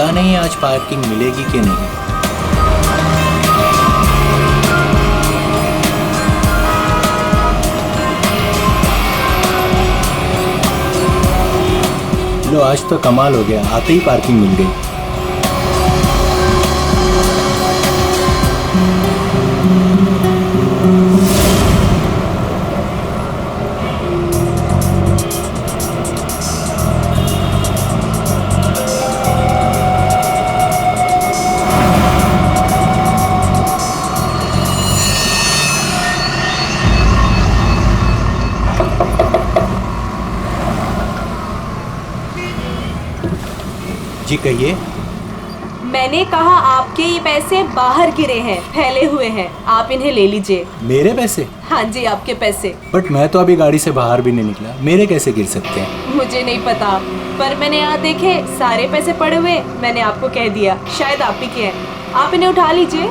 पता नहीं आज पार्किंग मिलेगी कि नहीं। लो आज तो कमाल हो गया, आते ही पार्किंग मिल गई। जी कहिए। मैंने कहा आपके ये पैसे बाहर गिरे हैं, फैले हुए हैं, आप इन्हें ले लीजिए। मेरे पैसे? हाँ जी, आपके पैसे। बट मैं तो अभी गाड़ी से बाहर भी नहीं निकला, मेरे कैसे गिर सकते हैं? मुझे नहीं पता, पर मैंने यहाँ देखे सारे पैसे पड़े हुए, मैंने आपको कह दिया शायद आप ही के हैं, आप इन्हें उठा लीजिए।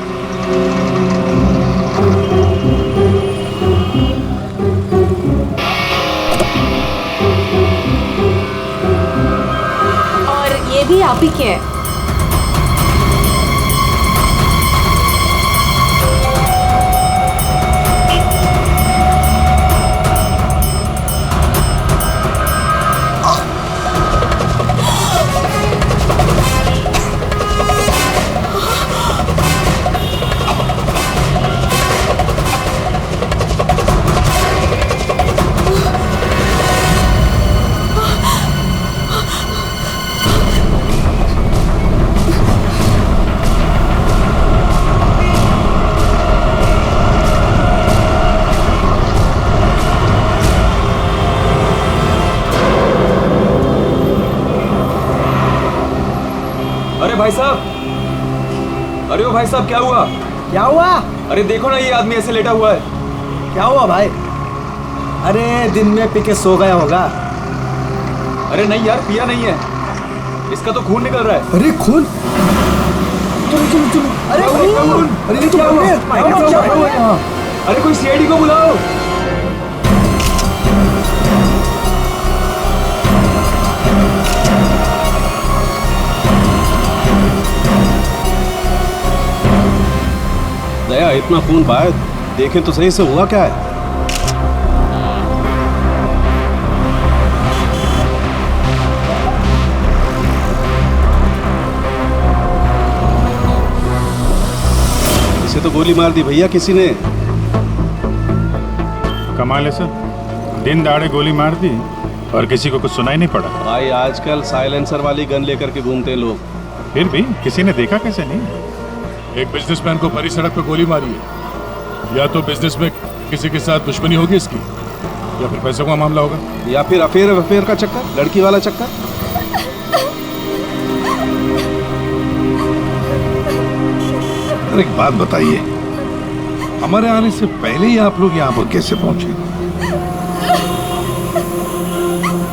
और ये भी आप ही के हैं। अरे भाई साहब, अरे ओ भाई साहब, क्या हुआ? क्या हुआ? अरे देखो ना, ये आदमी ऐसे लेटा हुआ है। क्या हुआ भाई? अरे दिन में पी के सो गया होगा। अरे नहीं यार, पिया नहीं है, इसका तो खून निकल रहा है। अरे खून? चलो चलो चलो। अरे खून! अरे ये तो क्या हुआ? अरे कोई सीआईडी को बुलाओ। दया, इतना खून बहा है, देखें तो सही से हुआ क्या है? इसे तो गोली मार दी भैया किसी ने। कमाल है सर, दिन दहाड़े गोली मार दी और किसी को कुछ सुनाई नहीं पड़ा। भाई आजकल साइलेंसर वाली गन लेकर के घूमते हैं लोग। फिर भी किसी ने देखा कैसे नहीं? एक बिजनेसमैन को भरी सड़क पे गोली मारी है। या तो बिजनेस में किसी के साथ दुश्मनी होगी इसकी, या फिर पैसों का मामला होगा, या फिर अफेयर का चक्कर, लड़की वाला चक्कर। एक बात बताइए, हमारे आने से पहले ही आप लोग यहाँ पर कैसे पहुंचे?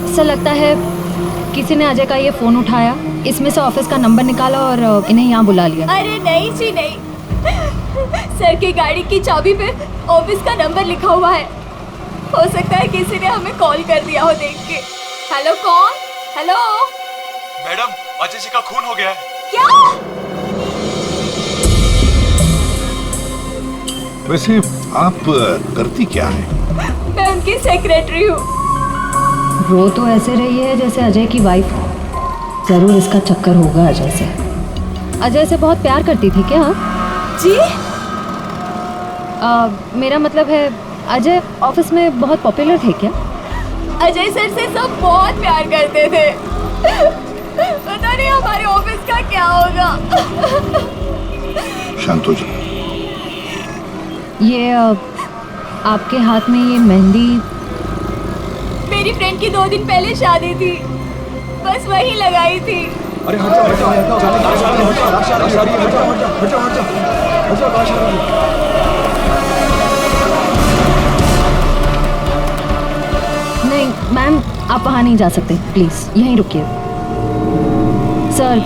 ऐसा लगता है किसी ने अजय का ये फोन उठाया, इसमें से ऑफिस का नंबर निकाला और इन्हें यहाँ बुला लिया। अरे नहीं जी नहीं, सर की गाड़ी की चाबी पे ऑफिस का नंबर लिखा हुआ है। हो सकता है किसी ने हमें कॉल कर दिया हो देख के। हेलो, कौन? हेलो मैडम, अजय जी का खून हो गया है। क्या? वैसे आप करती क्या है? मैं उनकी सेक्रेटरी हूँ। रो तो ऐसे रही है जैसे अजय की वाइफ हो। जरूर इसका चक्कर होगा अजय से। अजय से बहुत प्यार करती थी क्या? जी? मेरा मतलब है अजय ऑफिस में बहुत पॉपुलर थे क्या? अजय सर से सब बहुत प्यार करते थे। पता नहीं हमारे ऑफिस का क्या होगा। शांत हो जाओ। ये आपके हाथ में ये मेहंदी? मेरी फ्रेंड की 2 दिन पहले शादी थी, बस वही लगाई थी। अरे हट जाओ। नहीं मैम, आप वहाँ नहीं जा सकते, प्लीज यहीं रुकिए। सर,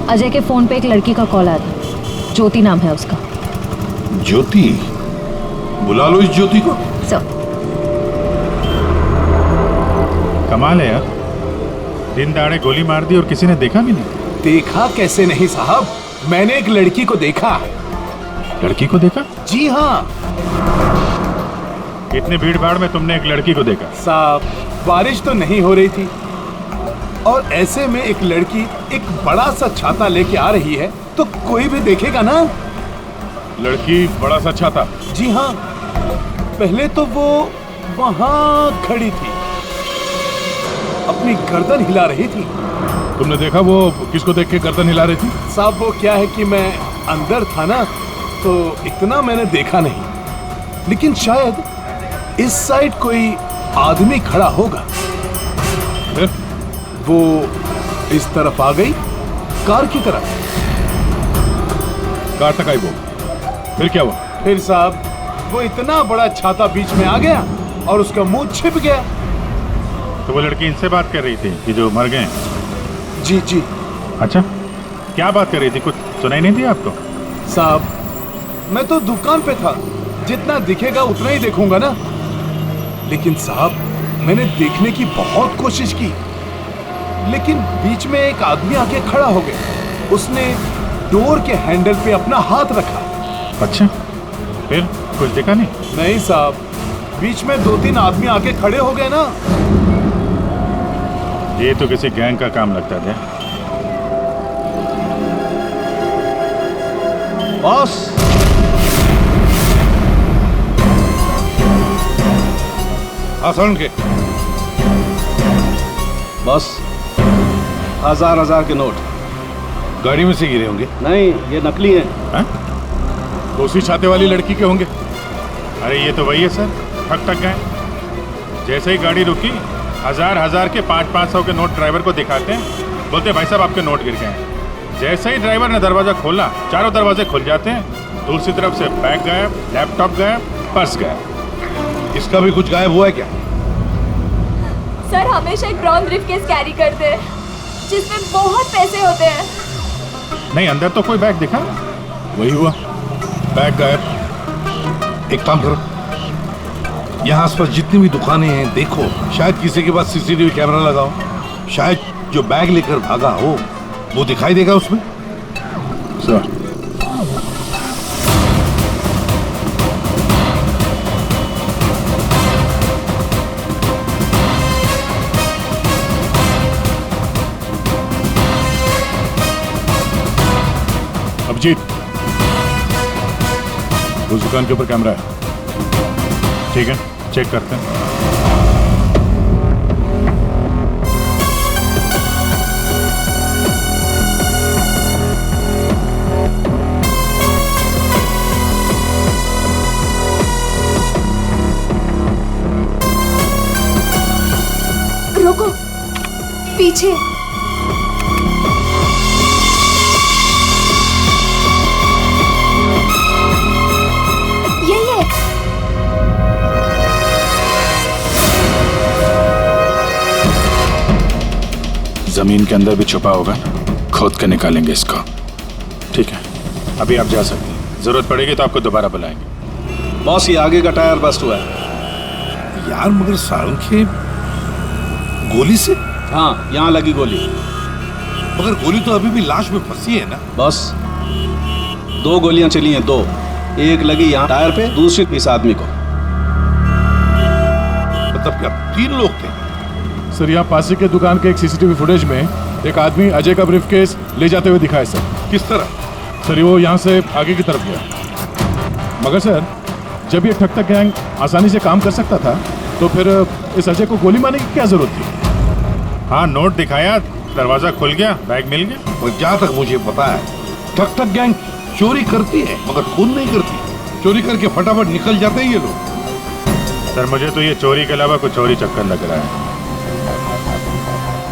अजय के फोन पे एक लड़की का कॉल आया था, ज्योति नाम है उसका। ज्योति? बुला लो इस ज्योति को। सर। कमाल है यार, दिन दहाड़े गोली मार दी और किसी ने देखा भी नहीं। देखा कैसे नहीं साहब, मैंने एक लड़की को देखा। लड़की को देखा? जी हाँ इतनी भीड़ भाड़ में तुमने एक लड़की को देखा? साहब, बारिश तो नहीं हो रही थी और ऐसे में एक लड़की एक बड़ा सा छाता लेके आ रही है तो कोई भी देखेगा ना। लड़की बड़ा सा छाता? जी हाँ, पहले तो वो वहां खड़ी थी, अपनी गर्दन हिला रही थी। तुमने देखा वो किसको देख के गर्दन हिला रही थी? साहब वो क्या है कि मैं अंदर था ना तो इतना मैंने देखा नहीं, लेकिन शायद इस साइड कोई आदमी खड़ा होगा। फिर? वो इस तरफ आ गई, कार की तरफ। कार तक आई वो, फिर क्या हुआ? फिर साहब वो इतना बड़ा छाता बीच में आ गया और उसका मुंह छिप गया। तो वो लड़की इनसे बात कर रही थी कि जो मर गए? जी जी। अच्छा, क्या बात कर रही थी? कुछ सुनाई नहीं दिया आपको? साहब मैं तो दुकान पे था, जितना दिखेगा उतना ही देखूंगा ना। लेकिन साहब मैंने देखने की बहुत कोशिश की, लेकिन बीच में एक आदमी आके खड़ा हो गया। उसने डोर के हैंडल पे अपना हाथ रखा। अच्छा, फिर कुछ देखा नहीं? नहीं साहब, बीच में 2-3 आदमी आके खड़े हो गए ना। ये तो किसी गैंग का काम लगता था। बॉस, आसान के बॉस, 1000 के नोट गाड़ी में से गिरे होंगे। नहीं, ये नकली हैं। हाँ? तो उसी छाते वाली लड़की के होंगे। अरे ये तो वही है सर, ठक गए। जैसे ही गाड़ी रुकी, 1000 के 500 के नोट ड्राइवर को दिखाते हैं, बोलते हैं भाई साहब आपके नोट गिर गए हैं। जैसे ही ड्राइवर ने दरवाजा खोला, चारों दरवाजे खुल जाते हैं। दूसरी तरफ से बैग गायब, लैपटॉप गायब, पर्स गायब। इसका भी कुछ गायब हुआ है क्या? सर हमेशा एक ब्राउन ब्रीफकेस कैरी करते हैं जिसमें बहुत पैसे होते हैं। नहीं, अंदर तो कोई बैग दिखा? वही हुआ, बैग गायब। एक काम करो, यहाँ आसपास जितनी भी दुकानें हैं देखो, शायद किसी के पास सीसीटीवी कैमरा लगाओ। शायद जो बैग लेकर भागा हो वो दिखाई देगा उसमें। सर अभिजीत, उस दुकान के ऊपर कैमरा है। ठीक है, चेक करते हैं। रुको, पीछे। यही है। जमीन के अंदर भी छुपा होगा ना, खोद के निकालेंगे इसको। ठीक है, अभी आप जा सकते हैं। जरूरत पड़ेगी तो आपको दोबारा बुलाएंगे। बॉस, ये आगे का टायर बस्ट हुआ है। यार मगर सारंगे गोली से? हाँ, यहाँ लगी गोली। मगर गोली तो अभी भी लाश में फंसी है ना। बस 2 गोलियां चली हैं, 2। एक लगी यहाँ टायर पे, दूसरी इस आदमी को। मतलब क्या 3 लोग थे? सर, यहाँ पासी के दुकान के एक सीसीटीवी फुटेज में एक आदमी अजय का ब्रीफकेस ले जाते हुए दिखा है सर। किस तरह? सर वो यहाँ से आगे की तरफ गया। मगर सर, जब ये ठग गैंग आसानी से काम कर सकता था तो फिर इस अजय को गोली मारने की क्या जरूरत थी? हाँ, नोट दिखाया, दरवाजा खुल गया, बैग मिल गया। और जहाँ तक मुझे पता है ठग गैंग चोरी करती है मगर खून नहीं करती। चोरी करके फटाफट निकल जाते हैं ये लोग। सर मुझे तो ये चोरी के अलावा कुछ और ही चक्कर लग रहा है।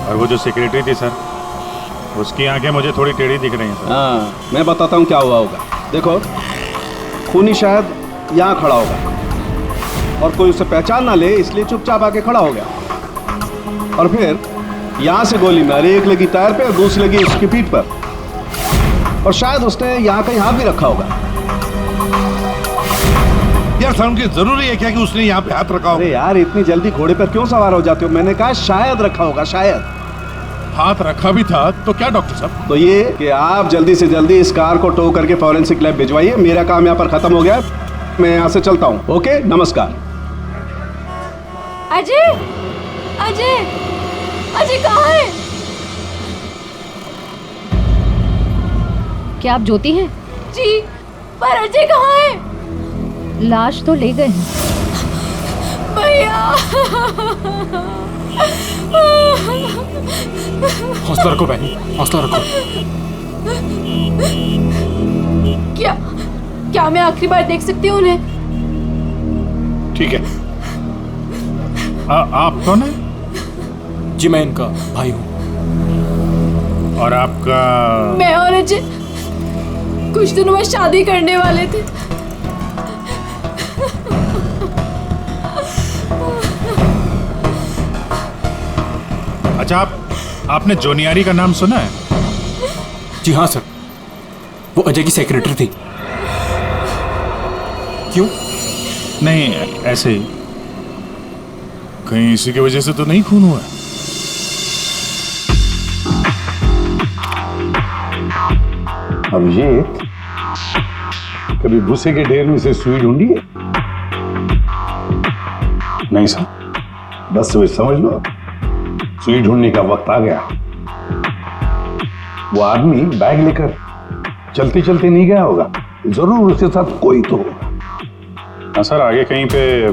और वो जो सेक्रेटरी थी सर, उसकी आंखें मुझे थोड़ी टेढ़ी दिख रही हैं सर। हाँ, मैं बताता हूँ क्या हुआ होगा। देखो, खूनी शायद यहाँ खड़ा होगा और कोई उसे पहचान ना ले, इसलिए चुपचाप आके खड़ा हो गया। और फिर यहाँ से गोली मारी, एक लगी टायर पे और दूसरी लगी उसकी पीठ पर। और शायद उसने यहाँ कहीं हाथ भी रखा होगा। यार सारंगे, जरूरी है क्या कि उसने यहाँ पे हाथ रखा हो? अरे यार, इतनी जल्दी घोड़े पर क्यों सवार हो जाते हो? मैंने कहा शायद रखा होगा, शायद। हाथ रखा भी था तो क्या डॉक्टर साहब? तो ये कि आप जल्दी से जल्दी इस कार को टो करके फॉरेंसिक लैब भिजवाइए। मेरा काम यहाँ पर खत्म हो गया, मैं यहाँ से चलता हूँ। ओके, नमस्कार। अजय, अजय, अजय कहाँ है? क्या आप ज्योति हैं? जी, पर अजय कहाँ है? लाश तो ले गए हैं। भैया, हौसला रखो बहन, हौसला रखो। क्या मैं आखिरी बार देख सकती हूँ उन्हें? ठीक है। आप कौन है? जी मैं इनका भाई हूँ। और आपका? मैं और अजय कुछ दिनों बाद शादी करने वाले थे। अच्छा, आपने जोनियारी का नाम सुना है? जी हाँ सर, वो अजय की सेक्रेटरी थी। क्यों? नहीं, ऐसे ही। कहीं इसी की वजह से तो नहीं खून हुआ? अभिजीत, कभी भूसे के ढेर में से सुई ढूंढी है? नहीं सर। बस वही समझ लो, सुई ढूंढने का वक्त आ गया। वो आदमी बैग लेकर चलते चलते नहीं गया होगा, जरूर उसके साथ कोई तो होगा। हाँ सर, आगे कहीं पे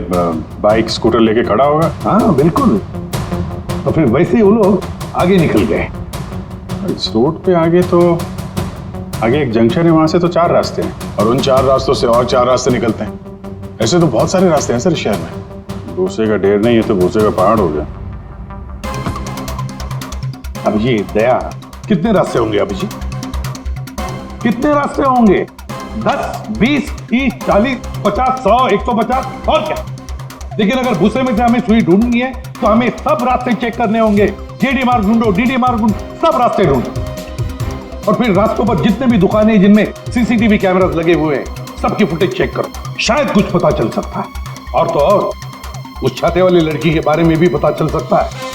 बाइक स्कूटर लेके खड़ा होगा। हाँ बिल्कुल, तो फिर वैसे ही वो लोग आगे निकल गए। इस रूट पे आगे तो आगे एक जंक्शन है, वहां से तो 4 रास्ते हैं और उन 4 रास्तों से और 4 रास्ते निकलते हैं। ऐसे तो बहुत सारे रास्ते हैं सर शहर में। भूसे का ढेर नहीं है तो भूसे का पहाड़ हो गया। अभिजीत, दया, कितने रास्ते होंगे अभिजीत? कितने रास्ते होंगे? 10, 20, 30, 40, 50, 100, 150 और क्या? लेकिन अगर भूसे में से हमें सुई ढूंढनी है तो हमें सब रास्ते चेक करने होंगे। जेडी मार्ग ढूंढो, डीडी मार्ग ढूंढो, सब रास्ते ढूंढो। और फिर रास्तों पर जितने भी दुकानें जिनमें सीसीटीवी कैमरास लगे हुए हैं, सबकी फुटेज चेक करो, शायद कुछ पता चल सकता है। और तो और उस छाते वाली लड़की के बारे में भी पता चल सकता है।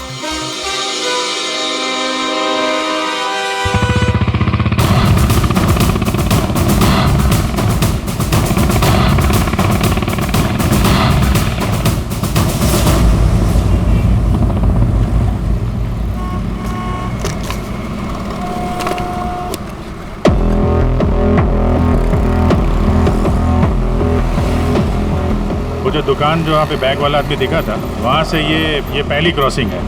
वो जो दुकान जो वहाँ पे बैग वाला आदमी दिखा था, वहाँ से ये पहली क्रॉसिंग है।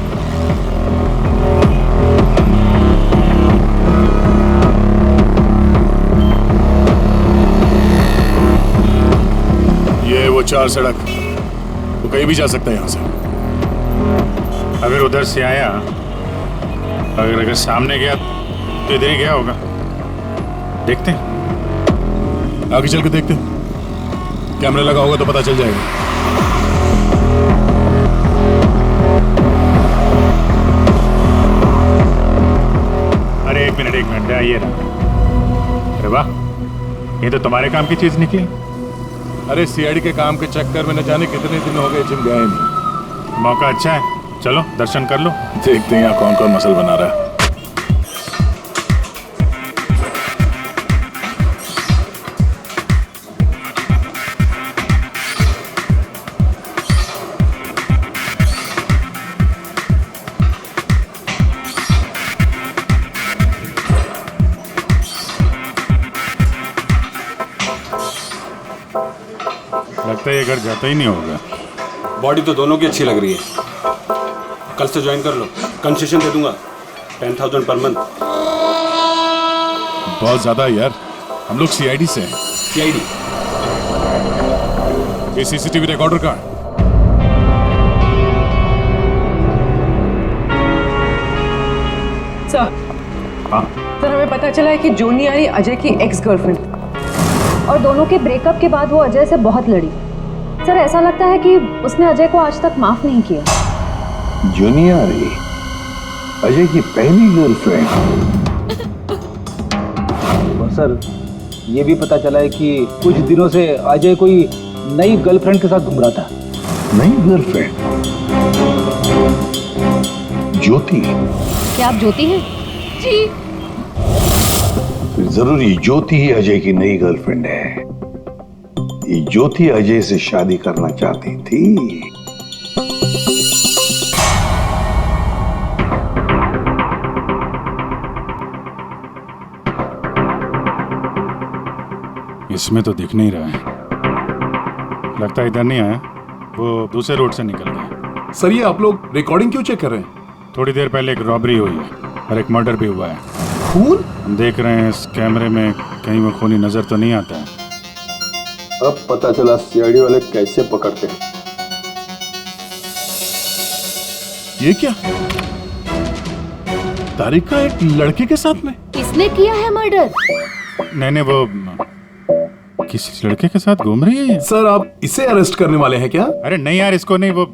ये वो 4 सड़क, वो कहीं भी जा सकता है यहाँ से। अगर उधर से आया, अगर सामने गया तो इधर ही गया होगा। देखते हैं, आगे चल के देखते हैं। कैमरा लगा होगा तो पता चल जाएगा। अरे एक मिनट आइए ना। अरे वाह, ये तो तुम्हारे काम की चीज निकली। अरे सीआईडी के काम के चक्कर में न जाने कितने दिन हो गए जिम गए नहीं। मौका अच्छा है, चलो दर्शन कर लो। देखते हैं यहाँ कौन कौन मसल बना रहा है। लगता है ये घर जाता ही नहीं होगा। बॉडी तो दोनों की अच्छी लग रही है। कल से ज्वाइन कर लो, कंसेशन दे दूंगा 10,000 पर मंथ। बहुत ज्यादा है यार, हम लोग सीआईडी से हैं। सीआईडी? ये सीसीटीवी रिकॉर्डर का है। सर, सर हमें पता चला है कि जोनियारी अजय की एक्स गर्लफ्रेंड, और दोनों के ब्रेकअप के बाद वो अजय से बहुत लड़ी। सर ऐसा लगता है कि उसने अजय को आज तक माफ नहीं किया। जोनियारी अजय की पहली गर्लफ्रेंड। और सर ये भी पता चला है कि कुछ दिनों से अजय कोई नई गर्लफ्रेंड के साथ घूम रहा था। नई गर्लफ्रेंड? ज्योति? क्या आप ज्योति हैं? जी। फिर जरूरी ज्योति ही अजय की नई गर्लफ्रेंड है। ये ज्योति अजय से शादी करना चाहती थी। इसमें तो दिख नहीं रहा है, लगता है इधर नहीं आया, वो दूसरे रोड से निकल गया। सर ये आप लोग रिकॉर्डिंग क्यों चेक कर रहे हैं? थोड़ी देर पहले एक रॉबरी हुई है और एक मर्डर भी हुआ है। खून? हम देख रहे हैं इस कैमरे में कहीं वो खूनी नजर तो नहीं आता है। अब पता चला सीआईडी वाले कैसे पकड़ते हैं। ये क्या? तारिका एक लड़के के साथ में? किसने किया है मर्डर? नहीं, वो किसी लड़के के साथ घूम रही है ये। सर आप इसे अरेस्ट करने वाले हैं क्या? अरे नहीं यार, इसको नहीं, वो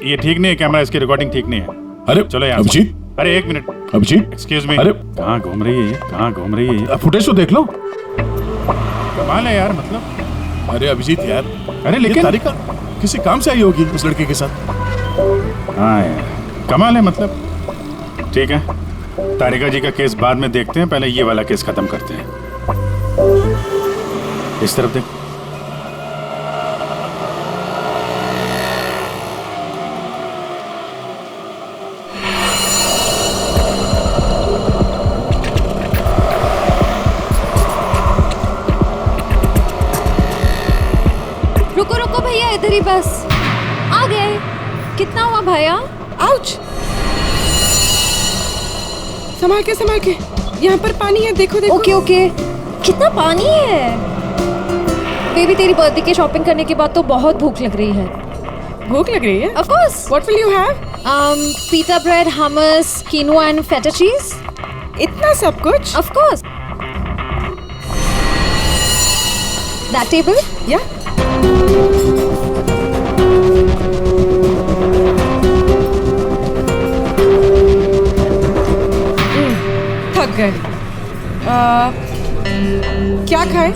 ये ठीक नहीं है, कैमरा इसकी रिकॉर्डिंग ठीक नहीं है। अरे चलो यार। अभिजीत, अरे एक मिनट, अभिजीत, एक्सक्यूज मी। अरे कहाँ घूम रही है ये? कहाँ घूम रही है ये? फुटेज तो देख लो। कमाल है यार, मतलब। अरे अभिजीत यार, अरे लेकिन तारिका किसी काम से आई होगी उस लड़के के साथ। हाँ यार, कमाल है, मतलब। ठीक है, तारिका जी का केस बाद में देखते हैं, पहले ये वाला केस खत्म करते हैं। इस तरफ देख। रुको रुको भैया, इधर ही बस। आ गए। कितना हुआ भैया? आउच! संभाल के, यहाँ पर पानी है, देखो देखो। Okay okay. कितना पानी है? बेबी तेरी बर्थडे की शॉपिंग करने के बाद तो बहुत भूख लग रही है। भूख लग रही है? Of course. What will you have? Pita bread, hummus, quinoa and feta cheese. इतना सब कुछ? Of course. That table? Yeah. थक गए। क्या खाएं?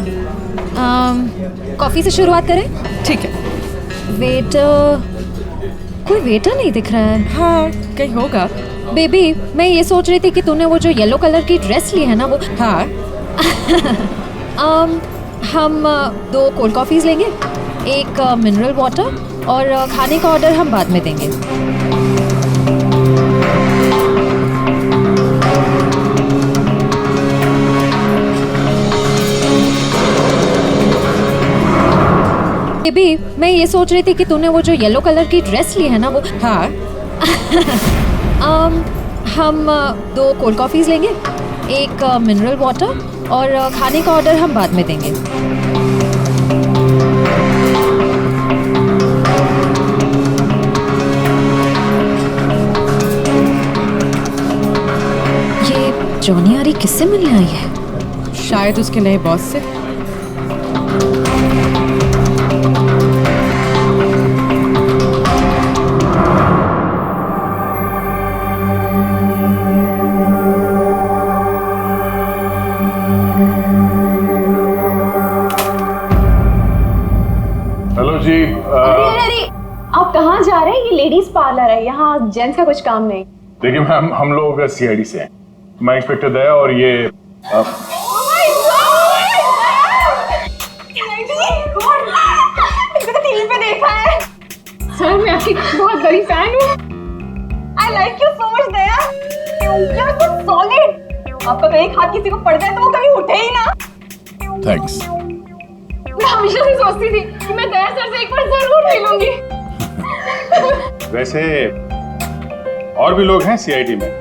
कॉफी से शुरुआत करें? ठीक है। वेटर, कोई वेटर नहीं दिख रहा है। हाँ, कहीं होगा। बेबी मैं ये सोच रही थी कि तूने वो जो येलो कलर की ड्रेस ली है ना, वो हाँ। हम 2 कोल्ड कॉफीज लेंगे, एक मिनरल वाटर, और खाने का ऑर्डर हम बाद में देंगे। बेबी मैं ये सोच रही थी कि तूने वो जो येलो कलर की ड्रेस ली है ना, वो हाँ। हम 2 कोल्ड कॉफीज लेंगे, एक मिनरल वाटर, और खाने का ऑर्डर हम बाद में देंगे। ये जॉनी आरी किससे मिलने आई है? शायद उसके नए बॉस से। हेलो जी। अरे आप कहाँ जा रहे हैं? ये लेडीज पार्लर है, यहाँ जेंट्स का कुछ काम नहीं। देखिए मैम, हम लोग सीआईडी से हैं। मैं इंस्पेक्टर दया और ये टीवी पे देखा है सर, मैं आपकी बहुत बड़ी फैन हूँ। I like you so much Daya, you are so solid. आपका तो एक हाथ किसी को पड़ जाए तो वो कभी उठे ही ना। थैंक्स। मैं हमेशा से सोचती थी कि मैं दया सर से एक बार जरूर मिलूंगी। वैसे और भी लोग हैं सीआईडी में,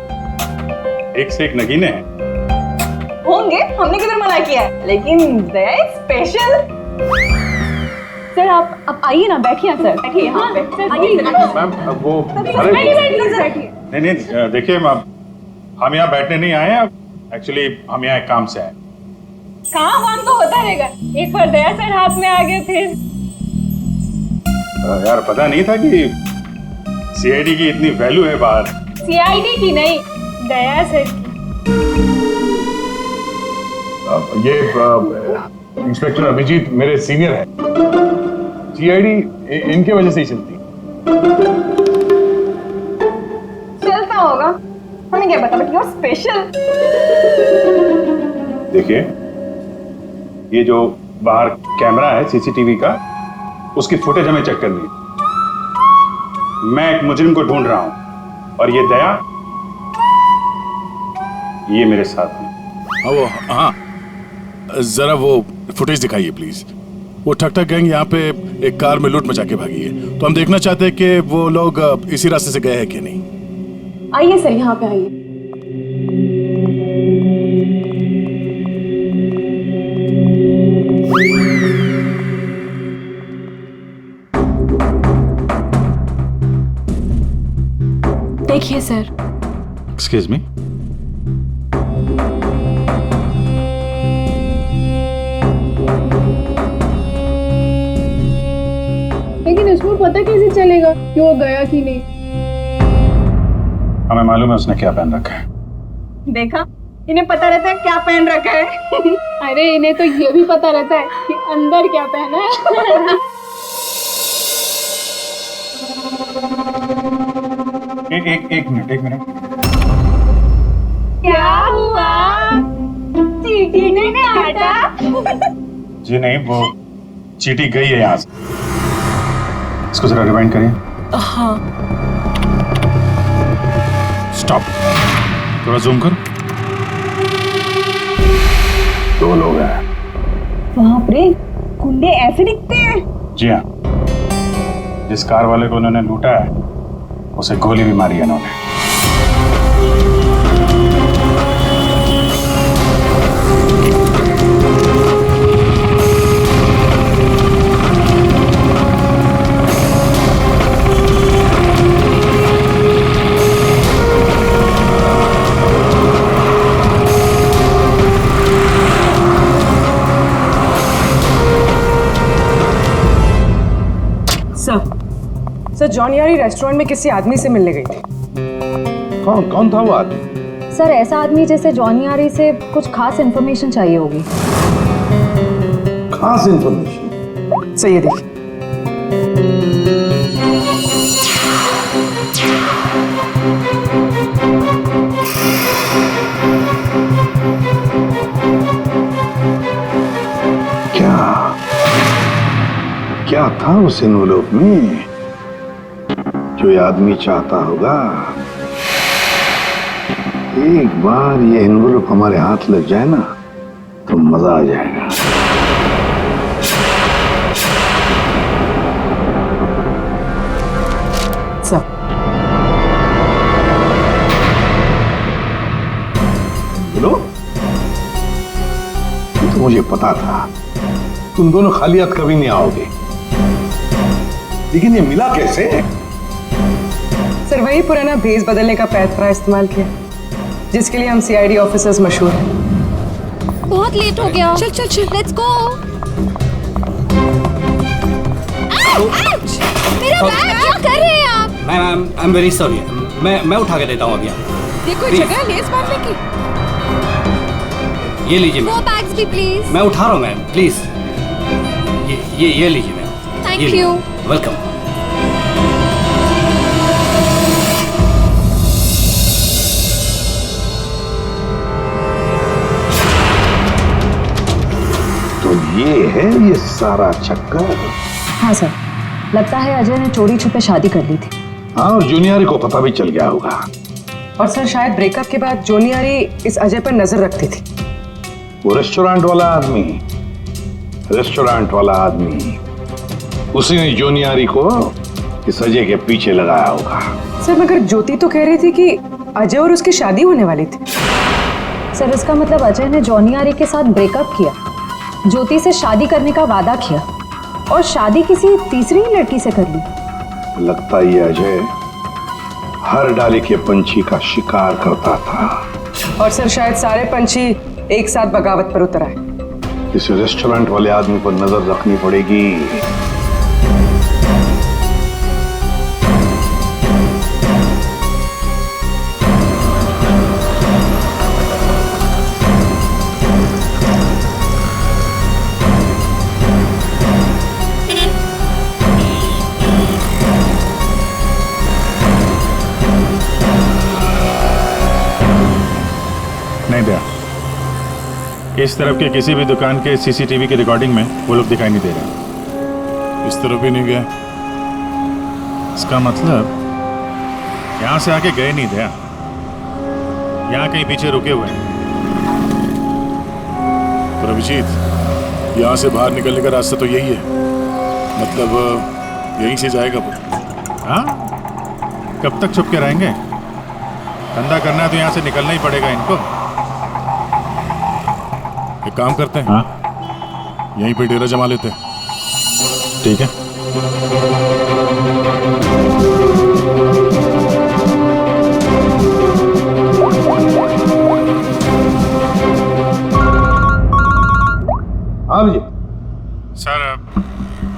एक से एक नगीने हैं। होंगे, हमने किधर मना किया है, लेकिन दया स्पेशल। सर आप आइए ना, बैठिए सर, बैठिए यहाँ पे। मैम वो नहीं, देखिए मैम, हम यहाँ बैठने नहीं आए हैं, एक्चुअली हम यहाँ एक काम से आए। काम तो होता रहेगा, एक बार दया सर हाथ में आ गए फिर। यार पता नहीं था कि सीआईडी की इतनी वैल्यू है बाहर। सीआईडी की नहीं, दया सर की। ये इंस्पेक्टर अभिजीत मेरे सीनियर हैं। सीआईडी इनके वजह से ही चलती। चलता होगा? हमें क्या पता, बट यू आर स्पेशल। देखिए, ये जो बाहर कैमरा है सीसीटीवी का, उसकी फुटेज हमें चेक करनी है। मैं एक मुजरिम को ढूंढ रहा हूं और ये दया, ये मेरे साथ है। हाँ, जरा वो फुटेज दिखाइए प्लीज। वो ठक ठक गैंग यहाँ पे एक कार में लूट मचा के भागी है, तो हम देखना चाहते हैं कि वो लोग इसी रास्ते से गए हैं कि नहीं। आइए सर, यहाँ पे आइए। देखिए सर। Excuse me. लेकिन इसको पता कैसे चलेगा कि वो गया कि नहीं? हमें मालूम है उसने क्या पहन रखा है। देखा, इन्हें पता रहता है क्या पहन रखा है। अरे इन्हें तो ये भी पता रहता है कि अंदर क्या पहना है। एक मिनट। क्या हुआ? चीटी ने काटा? जी नहीं, वो चीटी गई है यहाँ से। इसको जरा रिवाइंड करिए। हाँ। स्टॉप, थोड़ा जूम करो। 2 लोग हैं। बाप रे, गुंडे ऐसे दिखते हैं? जी हाँ, जिस कार वाले को उन्होंने लूटा है उसे गोली भी मारी है इन्होंने। सर, जॉन यारी रेस्टोरेंट में किसी आदमी से मिलने गई थी। कौन था वो आदमी? सर, ऐसा आदमी जैसे जॉनी आरी से कुछ खास इन्फॉर्मेशन चाहिए होगी। खास इन्फॉर्मेशन? सही है, देखिए। क्या था उस एनवलप में जो ये आदमी चाहता होगा? एक बार ये एनवलप हमारे हाथ लग जाए ना तो मजा आ जाएगा। सर, बोलो। तो मुझे पता था तुम दोनों खाली हाथ कभी नहीं आओगे, लेकिन ये मिला कैसे? सर, वही पुराना भेस बदलने का पैतरा इस्तेमाल किया जिसके लिए हम सीआईडी ऑफिसर्स मशहूर हैं। बहुत लेट हो गया। चल चल चल, लेट्स गो। मेरा बैग, क्या कर रहे हैं आप? Ma'am, I am very sorry. मैं उठा के देता हूँ अभी। देखो जगह है लेस बांधने की। ये लीजिए वो मैम। बैग्स भी प्लीज। मैं उठा रहा हूँ मैम, प्लीज। ये लीजिए मैम। Thank you. वेलकम। तो ये है ये सारा चक्कर। हाँ सर, लगता है अजय ने चोरी छुपे शादी कर ली थी। हाँ, और जूनियर को पता भी चल गया होगा। और सर, शायद ब्रेकअप के बाद जोनियारी इस अजय पर नजर रखती थी। वो रेस्टोरेंट वाला आदमी, उसी ने जोनियारी को इस अजय के पीछे लगाया होगा। सर, मगर ज्योति तो कह रही थी कि अजय और उसकी शादी होने वाली थी। सर, इसका मतलब अजय ने जॉनी आरी के साथ ब्रेकअप किया, ज्योति से शादी करने का वादा किया और शादी किसी तीसरी लड़की से कर ली। लगता ये अजय हर डाले के पंछी का शिकार करता था। और सर, शायद सारे पंछी एक साथ बगावत पर उतर आए। इस रेस्टोरेंट वाले आदमी पर नजर रखनी पड़ेगी। इस तरफ के किसी भी दुकान के सीसीटीवी की रिकॉर्डिंग में वो लोग दिखाई नहीं दे रहे। इस तरफ भी नहीं गए। इसका मतलब यहाँ से आके गए नहीं थे, यहाँ कहीं पीछे रुके हुए हैं। पर अभिजीत, यहाँ से बाहर निकलने का रास्ता तो यही है, मतलब यहीं से जाएगा वो। हाँ, कब तक छुप के रहेंगे? धंधा करना है तो यहाँ से निकलना ही पड़ेगा इनको। एक काम करते हैं, हाँ? यहीं पे डेरा जमा लेते हैं। ठीक है। हाँ जी सर,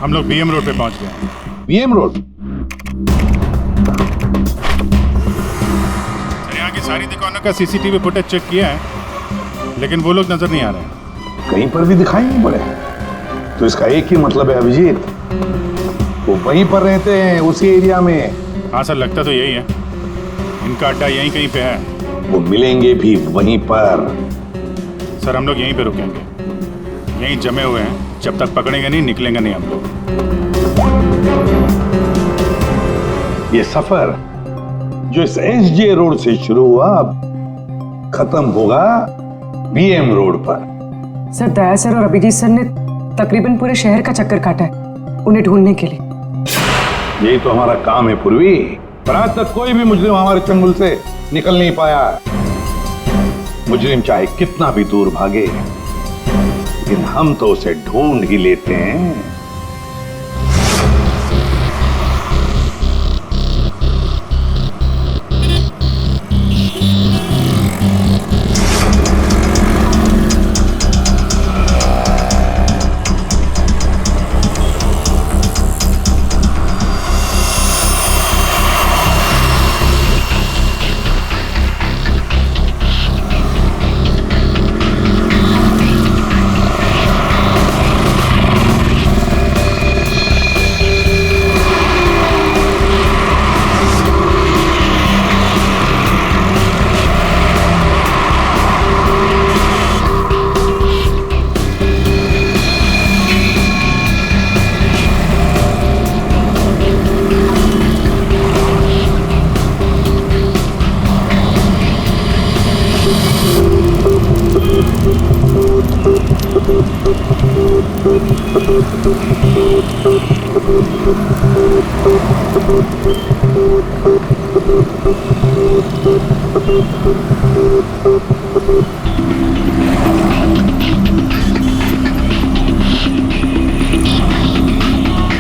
हम लोग बीएम रोड पे पहुंच गए हैं। BM road? सर, यहाँ की सारी दुकानों का सीसीटीवी फुटेज चेक किया है, लेकिन वो लोग नजर नहीं आ रहे हैं। कहीं पर भी दिखाई नहीं पड़े। तो इसका एक ही मतलब है अभिजीत, वो वहीं पर रहते हैं, उसी एरिया में। हाँ सर, लगता तो यही है। इनका अड्डा यहीं कहीं पे है। वो मिलेंगे भी वहीं पर। सर, हम लोग यहीं पे रुकेंगे, यहीं जमे हुए हैं। जब तक पकड़ेंगे नहीं, निकलेंगे नहीं हम लोग। ये सफर जो इस एसजे रोड से शुरू हुआ, अब खत्म होगा बीएम रोड पर। सर, दया सर और अभिजीत सर ने तकरीबन पूरे शहर का चक्कर काटा है उन्हें ढूंढने के लिए। यही तो हमारा काम है पूर्वी, पर आज तक कोई भी मुजरिम हमारे चंगुल से निकल नहीं पाया। मुजरिम चाहे कितना भी दूर भागे, लेकिन हम तो उसे ढूंढ ही लेते हैं।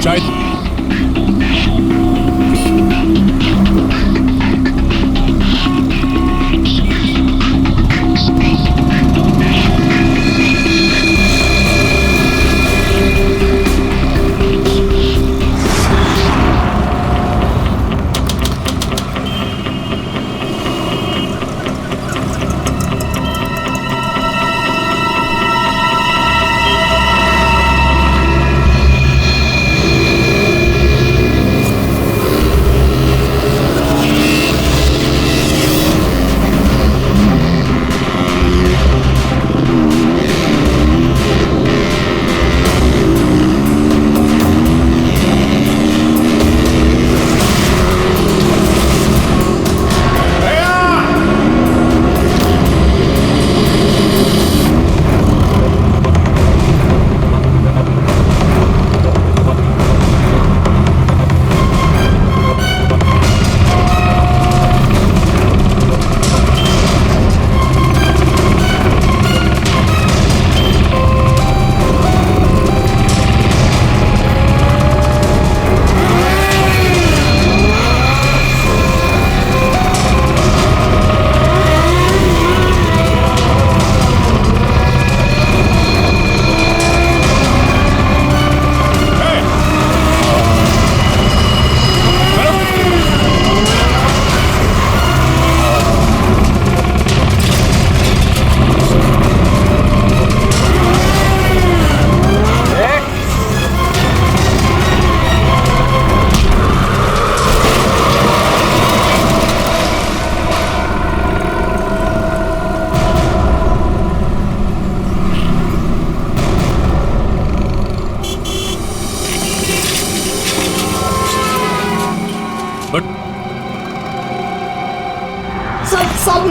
चाय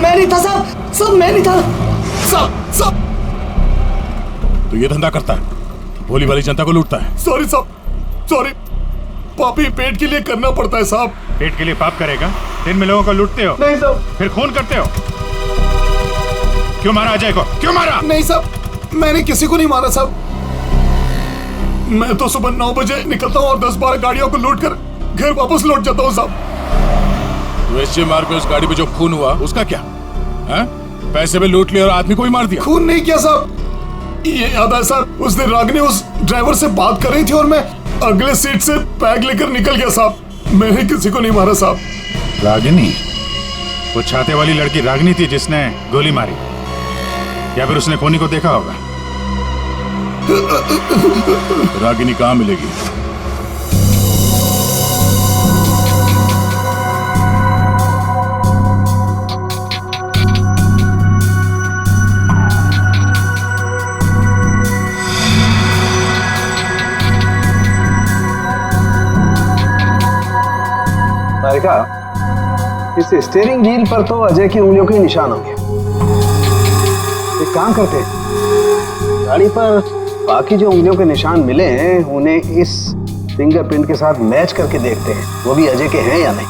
मैं नहीं था साहब, सब मैं नहीं था सब। तो ये धंधा करता है, भोली वाली जनता को लूटता है। सॉरी साहब, सॉरी। पापी पेट के लिए करना पड़ता है साहब। पेट के लिए पाप करेगा? दिन में लोगों को लूटते हो? नहीं साहब। फिर खून करते हो? क्यों मारा अजय को? क्यों मारा? नहीं साहब, मैंने किसी को नहीं मारा साहब। मैं तो सुबह 9 बजे निकलता हूँ और 10-12 गाड़ियों को लूट कर घर वापस लौट जाता हूँ साहब। तो एसजे मार्ग में उस गाड़ी पे जो खून हुआ उसका क्या है? पैसे में लूट लिया और आदमी को ही मार दिया। खून नहीं किया साहब, ये याद है साहब, उस दिन रागिनी उस ड्राइवर से बात कर रही थी और मैं अगले सीट से बैग लेकर निकल गया साहब। मैंने किसी को नहीं मारा साहब। रागिनी? वो छाते वाली लड़की रागिनी थी जिसने गोली मारी, या फिर उसने खूनी को देखा होगा? रागिनी कहाँ मिलेगी? तारिका, इस स्टीयरिंग व्हील पर तो अजय की उंगलियों के निशान होंगे। एक काम करते हैं, गाड़ी पर बाकी जो उंगलियों के निशान मिले हैं उन्हें इस फिंगरप्रिंट के साथ मैच करके देखते हैं, वो भी अजय के हैं या नहीं।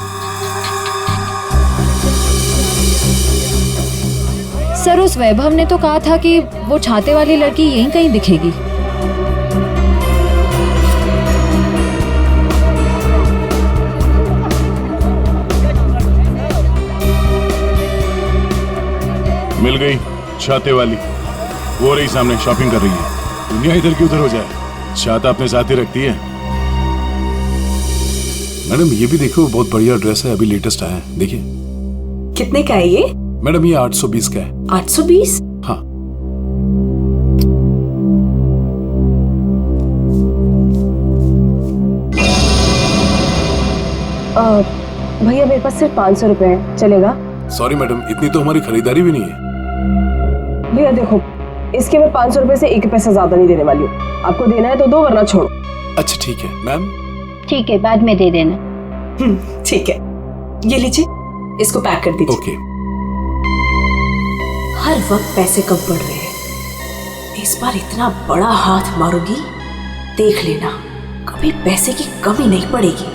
सर, उस वैभव ने तो कहा था कि वो छाते वाली लड़की यहीं कहीं दिखेगी। मिल गई छाते वाली, वो रही सामने, शॉपिंग कर रही है। दुनिया इधर की उधर हो जाए, छाता अपने साथ ही रखती है। मैडम ये भी देखो, बहुत बढ़िया ड्रेस है, अभी लेटेस्ट आया है, देखिए। कितने का है ये? मैडम ये 820 का है। 820? हाँ। भैया मेरे पास सिर्फ 500 रुपए है, चलेगा? सॉरी मैडम, इतनी तो हमारी खरीदारी भी नहीं है। भैया देखो, इसके मैं 500 रुपए से एक पैसा ज्यादा नहीं देने वाली हूँ। आपको देना है तो दो, वरना छोड़ो। अच्छा ठीक है मैम। ठीक है, बाद में दे देना। ठीक है, ये लीजिए, इसको पैक कर दीजिए। ओके। हर वक्त पैसे कम पड़ रहे हैं, इस बार इतना बड़ा हाथ मारूंगी, देख लेना, कभी पैसे की कमी नहीं पड़ेगी।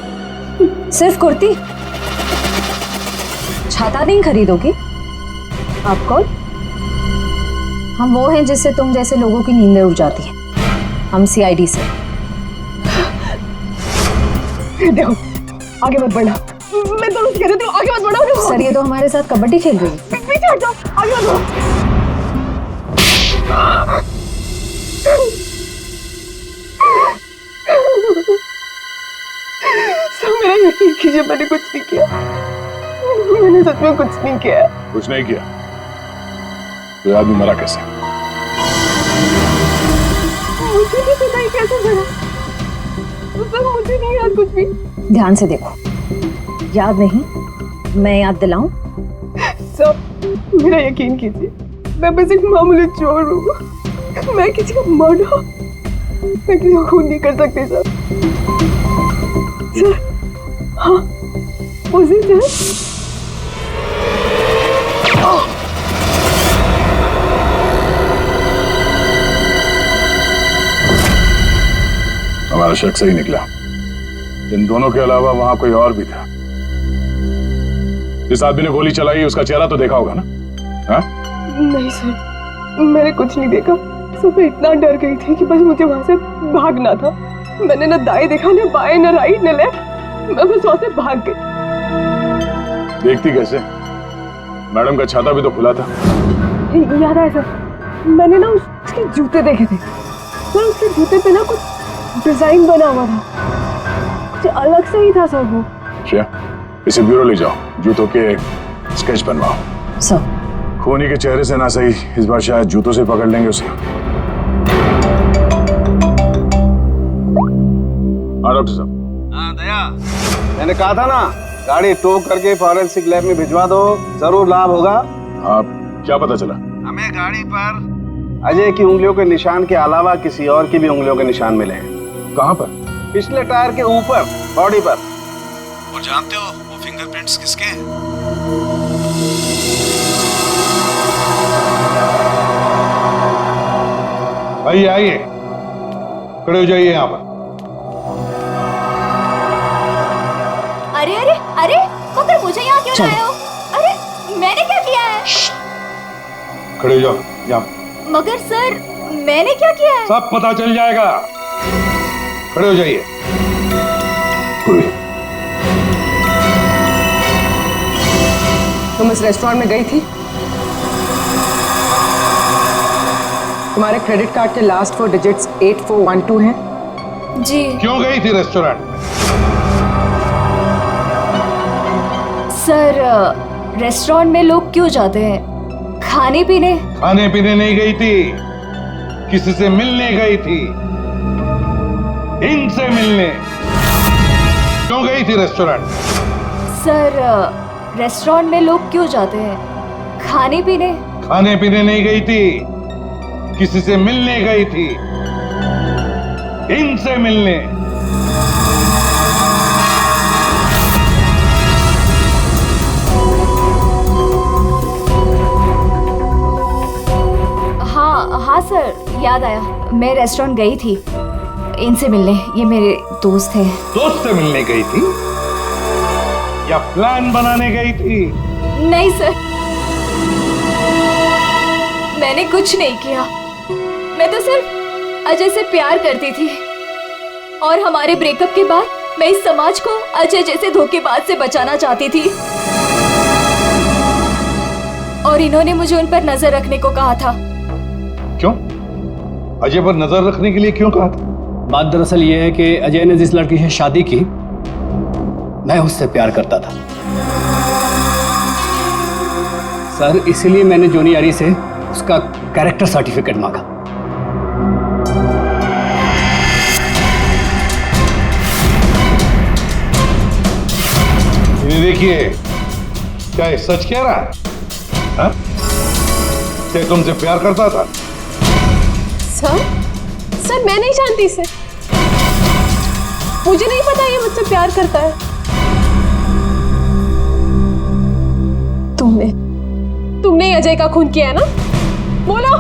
सिर्फ कुर्ती? छाता नहीं खरीदोगी? आप कौन? हम वो हैं जिससे तुम जैसे लोगों की नींदें उड़ जाती हैं। हम सीआईडी से। देखो, आगे मत बढ़ना। मैं दोनों से कह रही हूँ, आगे मत बढ़ो। सर, ये तो हमारे साथ कबड्डी खेल रही है। पीछे हट जाओ, आगे मत बढ़ो। सब मेरा यकीन कीजिए, मैंने कुछ नहीं किया। मैंने सच में कुछ नहीं किया। कुछ नहीं किया तो आदमी मरा कैसे? मुझे नहीं पता ही कैसे मरा, मुझे नहीं याद कुछ भी। ध्यान से देखो, याद नहीं? मैं याद दिलाऊं? सब मेरा यकीन कीजिए, मैं बस एक मामूली चोर हूँ। मैं किसी का मर्डर, मैं किसी को खून नहीं कर सकती सर। सर, हाँ, उसी सर। हमारा शक सही निकला। इन दोनों के अलावा वहां कोई और भी था। जिस आदमी ने गोली चलाई उसका चेहरा तो देखा होगा ना? हाँ? नहीं सर, मैंने कुछ नहीं देखा। सब मैं इतना डर गई थी कि बस मुझे वहां से भागना था। मैंने न दाएं देखा, न बाएं, न राइट, न लेफ्ट। मैं बस वहां से भाग गई। देखती कैसे? मैडम का छाता भी तो खुला था। याद है सर, मैंने ना उसके जूते देखे थे सर। उसके जूते पे ना कुछ डिजाइन बना हुआ था, कुछ अलग से ही था सर वो। क्या? इसे ब्यूरो ले जाओ, जूतों के स्केच बनवाओ। सर, खूनी के चेहरे से ना सही, इस बार शायद जूतों से पकड़ लेंगे उसे। हाँ डॉक्टर साहब। हाँ दया, मैंने कहा था ना, गाड़ी टो करके फॉरेंसिक लैब में भिजवा दो, जरूर लाभ होगा। आप क्या पता चला? हमें गाड़ी पर अजय की उंगलियों के निशान के अलावा किसी और की भी उंगलियों के निशान मिले हैं। कहाँ पर? पिछले टायर के ऊपर, बॉडी पर। और जानते हो वो फिंगरप्रिंट्स किसके हैं? आइए आइए, खड़े हो जाइए यहाँ पर। अरे अरे अरे, मगर मुझे यहाँ क्यों लाए हो? अरे मैंने क्या किया है? खड़े हो जाओ यहाँ। मगर सर, मैंने क्या किया है? सब पता चल जाएगा। खड़े हो जाइए। तुम इस रेस्टोरेंट में गई थी? तुम्हारे क्रेडिट कार्ड के लास्ट 4 डिजिट्स 8412 हैं? जी। क्यों गई थी रेस्टोरेंट में? सर, रेस्टोरेंट में लोग क्यों जाते हैं? खाने पीने? खाने पीने नहीं गई थी, किसी से मिलने गई थी। इनसे मिलने। क्यों गई थी रेस्टोरेंट? सर, रेस्टोरेंट में लोग क्यों जाते हैं? खाने पीने? खाने पीने नहीं गई थी, किसी से मिलने गई थी। इनसे मिलने। हाँ सर, याद आया। मैं रेस्टोरेंट गई थी इनसे मिलने। ये मेरे दोस्त हैं। दोस्त से मिलने गई थी या प्लान बनाने गई थी? नहीं सर, मैंने कुछ नहीं किया। मैं तो सिर्फ अजय से प्यार करती थी और हमारे ब्रेकअप के बाद मैं इस समाज को अजय जैसे धोखेबाज से बचाना चाहती थी। और इन्होंने मुझे उन पर नजर रखने को कहा था। क्यों? अजय पर नजर रखने के लिए क्यों कहा था? बात दरअसल ये है कि अजय ने जिस लड़की से शादी की, मैं उससे प्यार करता था सर। इसीलिए मैंने जूनियर यारी से उसका कैरेक्टर सर्टिफिकेट मांगा। ये देखिए, क्या ये सच कह रहा है? हाँ? क्या तुमसे प्यार करता था? सर मैं नहीं जानती इसे। मुझे नहीं पता ये मुझसे प्यार करता है। तुमने अजय का खून किया है ना? बोलो।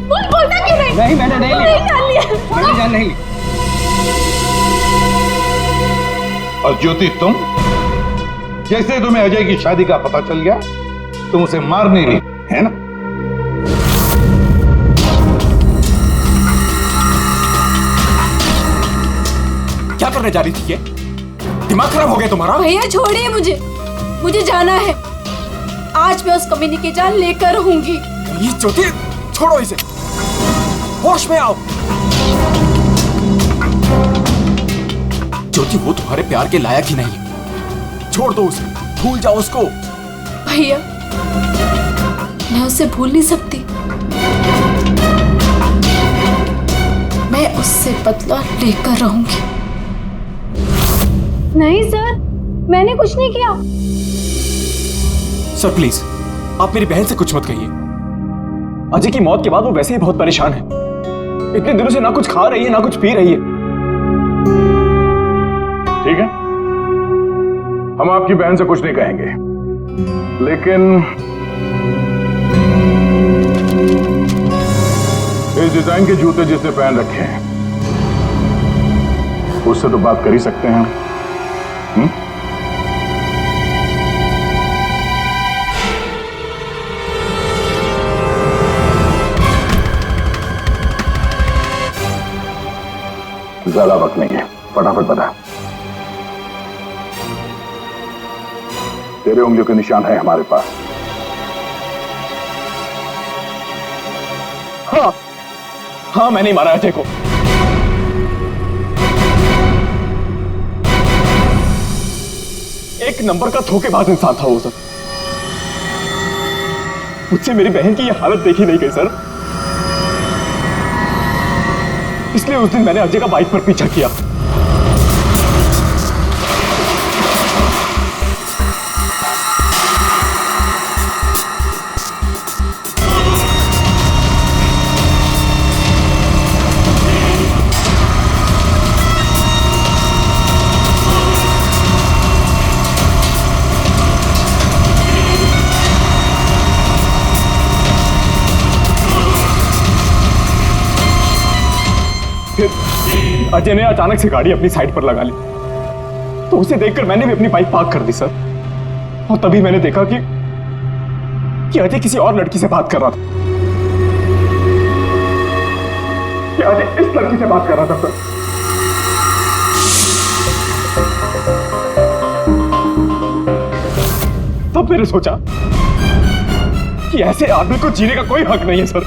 बोलता क्यों नहीं? नहीं, मैंने नहीं लिया। जान लिया। मैंने जान नहीं ली। और ज्योति, तुम जैसे तुम्हें अजय की शादी का पता चल गया, तुम उसे मारने नहीं, है ना? क्या करने जा रही थी? ये दिमाग खराब हो गया तुम्हारा? भैया छोड़िए मुझे जाना है। आज मैं उस कमीनी की जान लेकर रहूंगी। ये ज्योति, छोड़ो इसे, होश में आओ। ज्योति, वो तुम्हारे प्यार के लायक ही नहीं है। छोड़ दो उसे, भूल जाओ उसको। भैया, मैं उसे भूल नहीं सकती। मैं उससे बदला लेकर रहूंगी। नहीं सर, मैंने कुछ नहीं किया। सर प्लीज, आप मेरी बहन से कुछ मत कहिए। अजय की मौत के बाद वो वैसे ही बहुत परेशान है। इतने दिनों से ना कुछ खा रही है ना कुछ पी रही है। ठीक है, हम आपकी बहन से कुछ नहीं कहेंगे, लेकिन इस डिजाइन के जूते जिसने पहन रखे हैं उससे तो बात कर ही सकते हैं। ज्यादा वक्त नहीं है, फटाफट बता। तेरे उंगलियों के निशान है हमारे पास। हाँ, मैंने मारा अजय को। एक नंबर का धोखेबाज इंसान था वो सर। मुझसे मेरी बहन की ये हालत देखी नहीं गई सर। इसलिए उस दिन मैंने अजय का बाइक पर पीछा किया। फिर अजय ने अचानक से गाड़ी अपनी साइड पर लगा ली, तो उसे देखकर मैंने भी अपनी बाइक पार्क कर दी सर। और तभी मैंने देखा कि अजय किसी और लड़की से बात कर रहा था, कि अजय इस लड़की से बात कर रहा था सर। तब मैंने सोचा कि ऐसे आदमी को जीने का कोई हक नहीं है सर।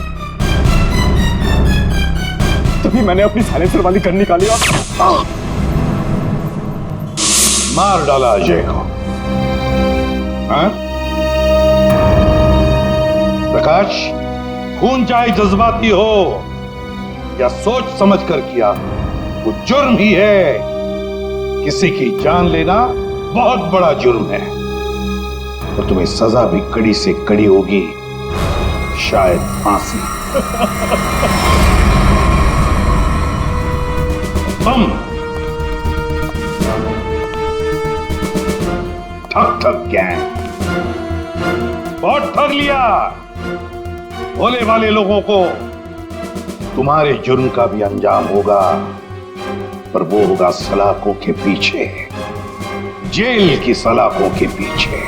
तभी मैंने अपनी साइलेंसर वाली गन निकाली और मार डाला अजय को। हाँ? प्रकाश, खून चाहे जज्बाती हो या सोच समझ कर किया, वो जुर्म ही है। किसी की जान लेना बहुत बड़ा जुर्म है और तुम्हें सजा भी कड़ी से कड़ी होगी, शायद फांसी। तुम ठग गैंग बहुत ठग लिया। भोले वाले लोगों को तुम्हारे जुर्म का भी अंजाम होगा, पर वो होगा सलाखों के पीछे, जेल की सलाखों के पीछे।